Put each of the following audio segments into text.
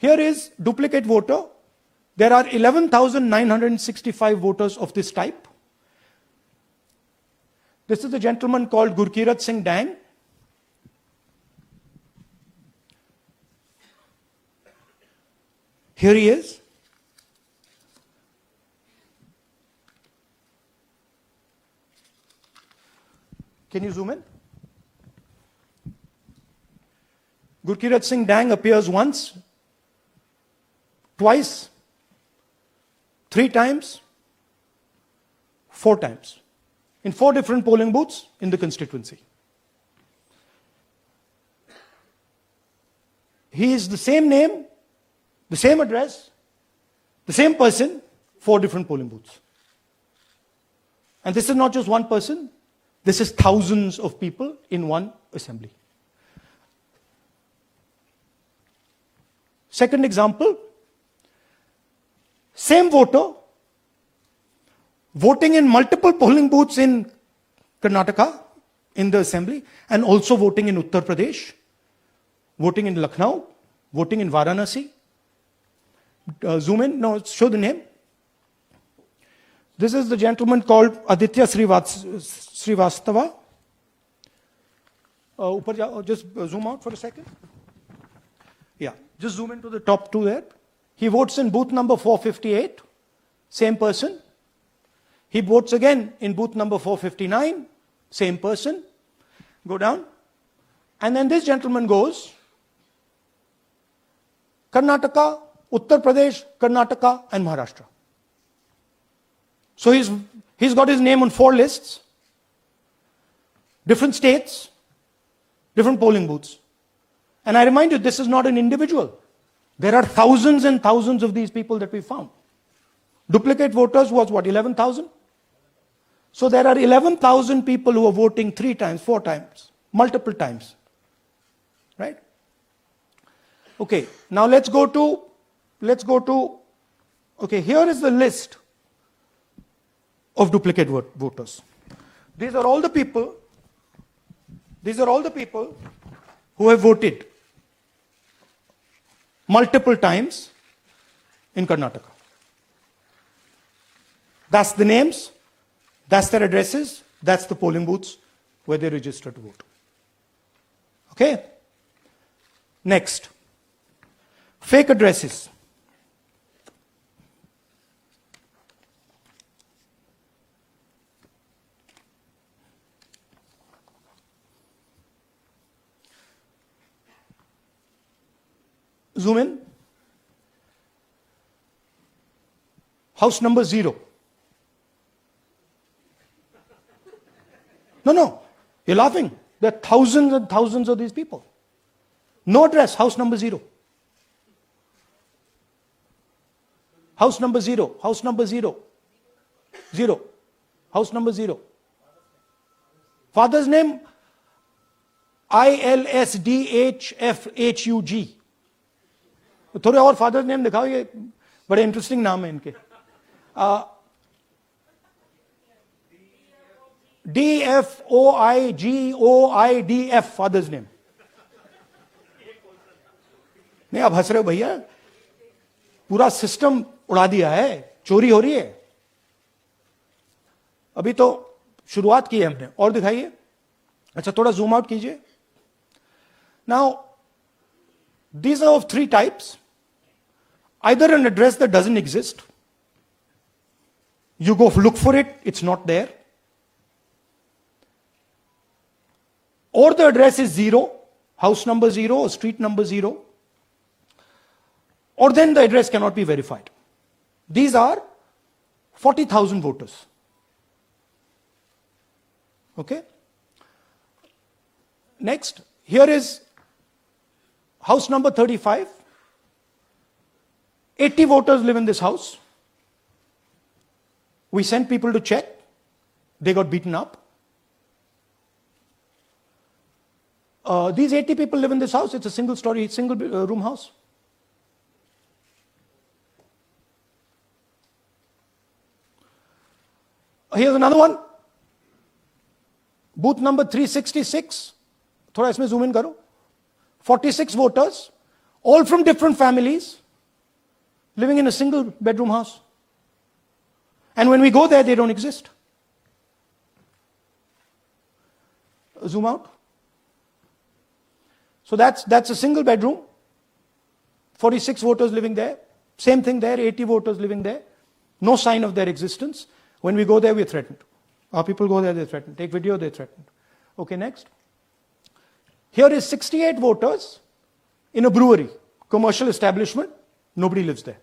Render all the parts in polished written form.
Here is duplicate voter. There are 11,965 voters of this type. This is a gentleman called Gurkirat Singh Dang. Here he is. Can you zoom in? Gurkirat Singh Dang appears once, twice, 3 times, 4 times, in 4 different polling booths in the constituency. He is the same name, the same address, the same person, 4 different polling booths. And this is not just one person, this is thousands of people in one assembly. Second example, same voter voting in multiple polling booths in Karnataka in the assembly and also voting in Uttar Pradesh, voting in Lucknow, voting in Varanasi. Zoom in, no, show the name. This is the gentleman called Aditya Srivastava. Just zoom out for a second. Yeah, just zoom into the top 2 there. He votes in booth number 458, same person. He votes again in booth number 459, same person. Go down. And then this gentleman goes, Karnataka, Uttar Pradesh, Karnataka, and Maharashtra. So he's got his name on 4 lists, different states, different polling booths. And I remind you, this is not an individual. There are thousands and thousands of these people that we found. Duplicate voters was what, 11,000? So there are 11,000 people who are voting 3 times, 4 times, multiple times. Right? Okay, now let's go to, okay, here is the list of duplicate voters. These are all the people who have voted multiple times in Karnataka. That's the names, that's their addresses, that's the polling booths where they register to vote. Okay? Next, fake addresses. Zoom in. House number 0. No, you're laughing. There are thousands and thousands of these people. No address, house number 0. House number 0, house number 0. 0. House number 0. Father's name, ILSDHFHUG. थोड़े और father name दिखाओ, ये बड़े interesting नाम है इनके. DFOIGOIDF father's name. नहीं, आप हंस रहे हो भैया, पूरा सिस्टम उड़ा दिया है, चोरी हो रही है. अभी तो शुरुआत की है हमने. और दिखाइए. अच्छा, थोड़ा जूम आउट कीजिए. Now these are of 3 types. Either an address that doesn't exist, you go look for it, it's not there. Or the address is 0, house number 0 or street number 0. Or then the address cannot be verified. These are 40,000 voters. Okay? Next, here is house number 35. 80 voters live in this house. We sent people to check. They got beaten up. These 80 people live in this house. It's a single story, single room house. Here's another one. Booth number 366. थोड़ा इसमें zoom in करो. 46 voters. all from different families, living in a single bedroom house. And when we go there, they don't exist. Zoom out. So that's a single bedroom, 46 voters living there. Same thing there, 80 voters living there. No sign of their existence. When we go there, we're threatened. Our people go there, they're threatened. Take video, they're threatened. Okay, next. Here is 68 voters in a brewery, commercial establishment. Nobody lives there.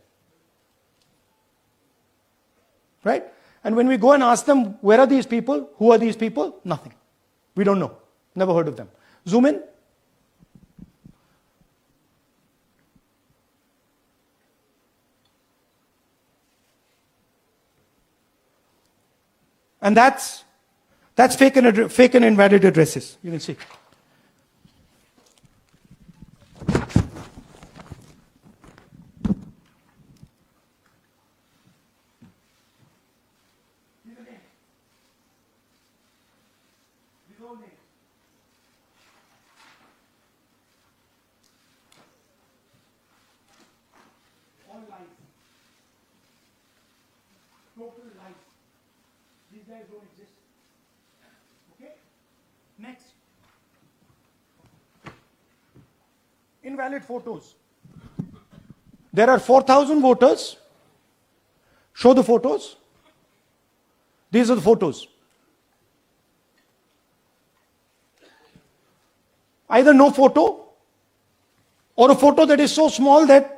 Right? And when we go and ask them, where are these people? Who are these people? Nothing. We don't know. Never heard of them. Zoom in. And that's fake and invalid addresses. You can see. All lies. Total lies. These guys don't exist. Okay? Next. Invalid photos. There are 4,000 voters. Show the photos. These are the photos. Either no photo or a photo that is so small that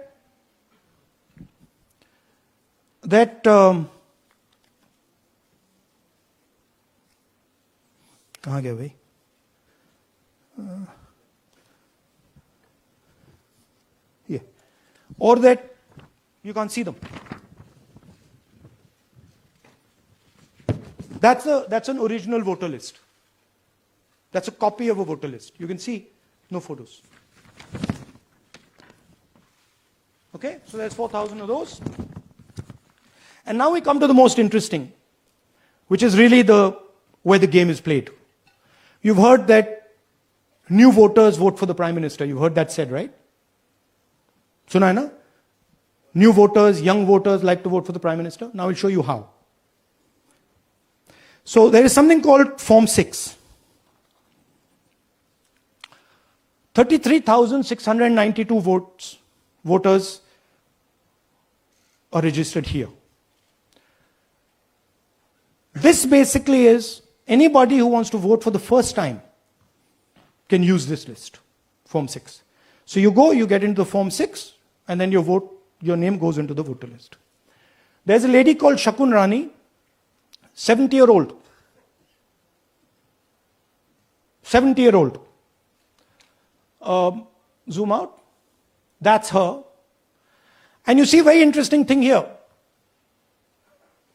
कहाँ गया भाई? Yeah. Or that you can't see them. That's an original voter list. That's a copy of a voter list. You can see no photos. Okay, so there's 4,000 of those. And now we come to the most interesting, which is really where the game is played. You've heard that new voters vote for the Prime Minister. You've heard that said, right? Suna hai na? New voters, young voters like to vote for the Prime Minister. Now I'll show you how. So there is something called Form 6. 33,692 voters are registered here. This basically is anybody who wants to vote for the first time can use this list, Form 6. So you go, you get into the Form 6, and then your name goes into the voter list. There's a lady called Shakun Rani, 70-year-old. 70-year-old. Zoom out. That's her. And you see a very interesting thing here.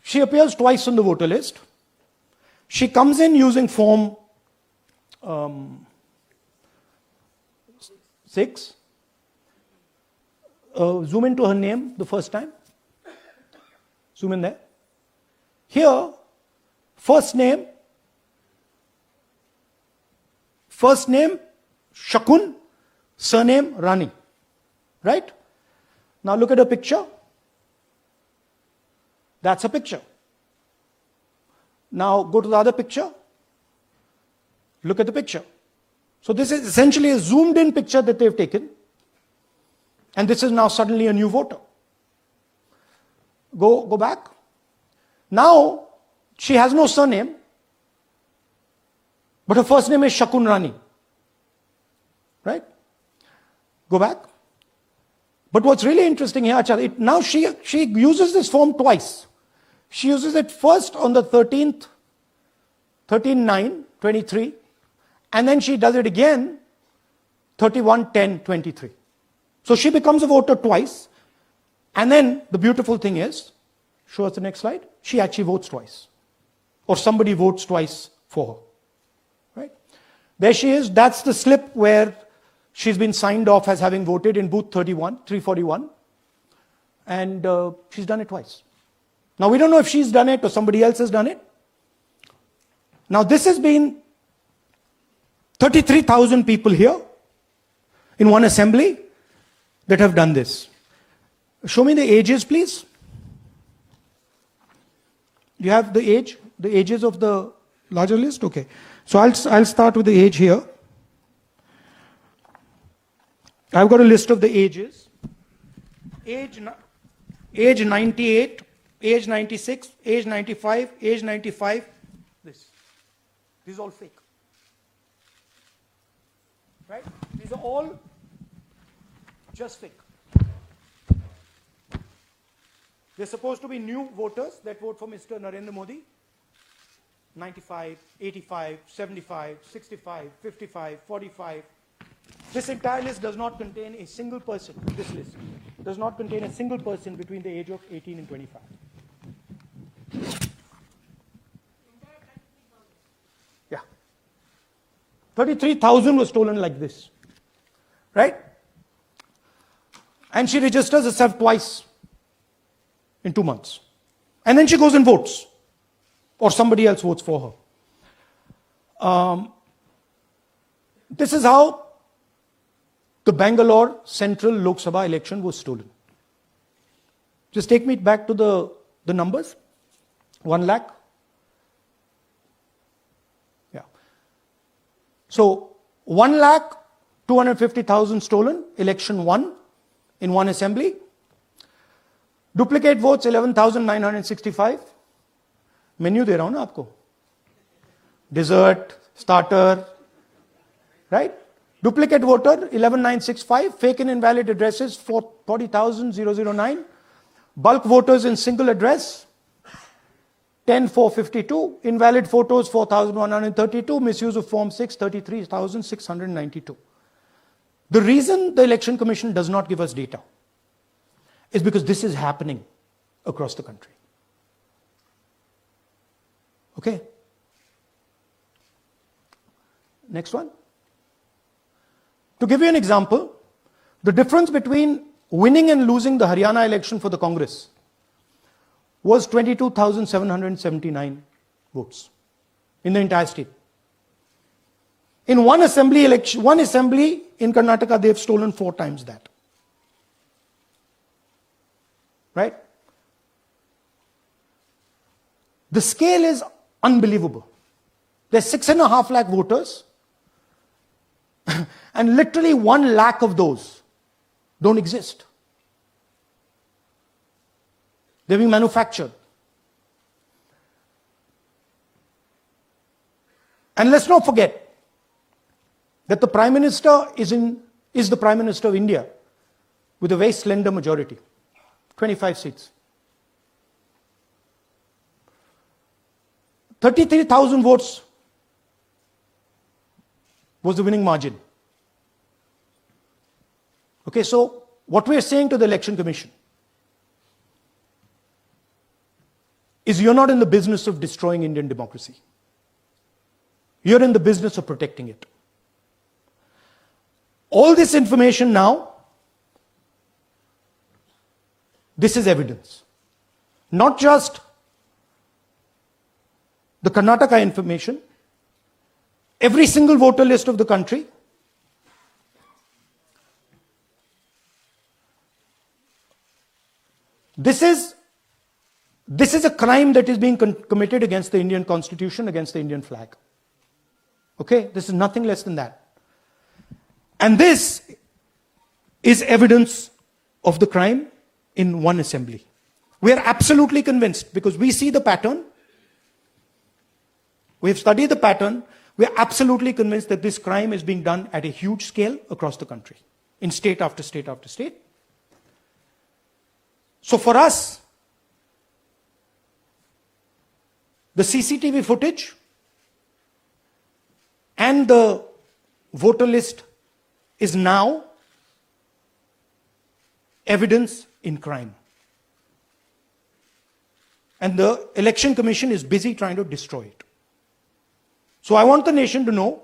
She appears twice on the voter list. She comes in using Form 6. Zoom into her name the first time. Zoom in there. Here, first name Shakun, surname Rani. Right? Now look at her picture. That's a picture. Now go to the other picture. Look at the picture. So this is essentially a zoomed in picture that they've taken. And this is now suddenly a new voter. Go back. Now she has no surname, but her first name is Shakun Rani. Right? Go back. But what's really interesting here, now she uses this form twice. She uses it first on the 13th, 13/9/23, and then she does it again 31/10/23. So she becomes a voter twice, and then the beautiful thing is, show us the next slide, she actually votes twice. Or somebody votes twice for her. Right? There she is, that's the slip where she's been signed off as having voted in booth 341, and she's done it twice. Now we don't know if she's done it or somebody else has done it. Now this has been 33,000 people here in one assembly. that have done this. Show me the ages, please. You have the ages of the larger list? Okay. So I'll start with the age here. I've got a list of the ages. Age 98, age 96, age 95, age 95. This is all fake. Right? These are all just fake. They're supposed to be new voters that vote for Mr. Narendra Modi. 95, 85, 75, 65, 55, 45. This entire list does not contain a single person. This list does not contain a single person between the age of 18 and 25. Yeah. 33,000 was stolen like this. Right? And she registers herself twice in 2 months. And then she goes and votes. Or somebody else votes for her. This is how the Bangalore Central Lok Sabha election was stolen. Just take me back to the numbers. 1 lakh. Yeah. So 1,250,000 stolen, election won in one assembly. Duplicate votes 11,965. Menu दे रहा हूं ना आपको. Dessert, starter, right? Duplicate voter 11,965. Fake and invalid addresses 40,009. Bulk voters in single address 10,452. Invalid photos 4,132. Misuse of Form 6 33,692. The reason the Election Commission does not give us data is because this is happening across the country. Okay. Next one. To give you an example, the difference between winning and losing the Haryana election for the Congress was 22,779 votes in the entire state. In one assembly election, one assembly in Karnataka, they've stolen 4 times that. Right? The scale is unbelievable. There's 6.5 lakh voters, and literally 1 lakh of those don't exist. They're being manufactured. And let's not forget that the Prime Minister is the Prime Minister of India with a very slender majority, 25 seats. 33,000 votes was the winning margin. Okay, so what we are saying to the Election Commission is you're not in the business of destroying Indian democracy. You're in the business of protecting it. All this information now, this is evidence. Not just the Karnataka information, every single voter list of the country, this is a crime that is being committed against the Indian Constitution, against the Indian flag. Okay, this is nothing less than that. And this is evidence of the crime in one assembly. We are absolutely convinced because we see the pattern. We have studied the pattern. We are absolutely convinced that this crime is being done at a huge scale across the country, in state after state after state. So for us, the CCTV footage and the voter list is now evidence in crime. And the Election Commission is busy trying to destroy it. So I want the nation to know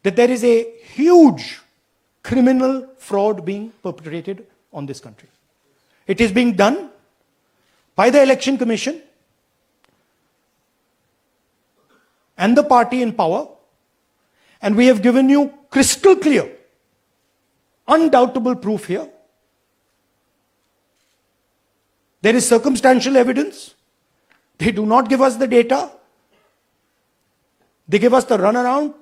that there is a huge criminal fraud being perpetrated on this country. It is being done by the Election Commission and the party in power, And we have given you crystal clear, undoubtable proof here. There is circumstantial evidence. They do not give us the data. They give us the runaround.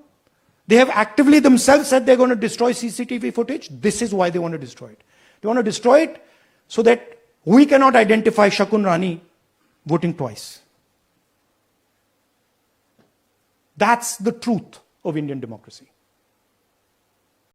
They have actively themselves said they're going to destroy CCTV footage. This is why they want to destroy it. They want to destroy it so that we cannot identify Shakun Rani voting twice. That's the truth of Indian democracy.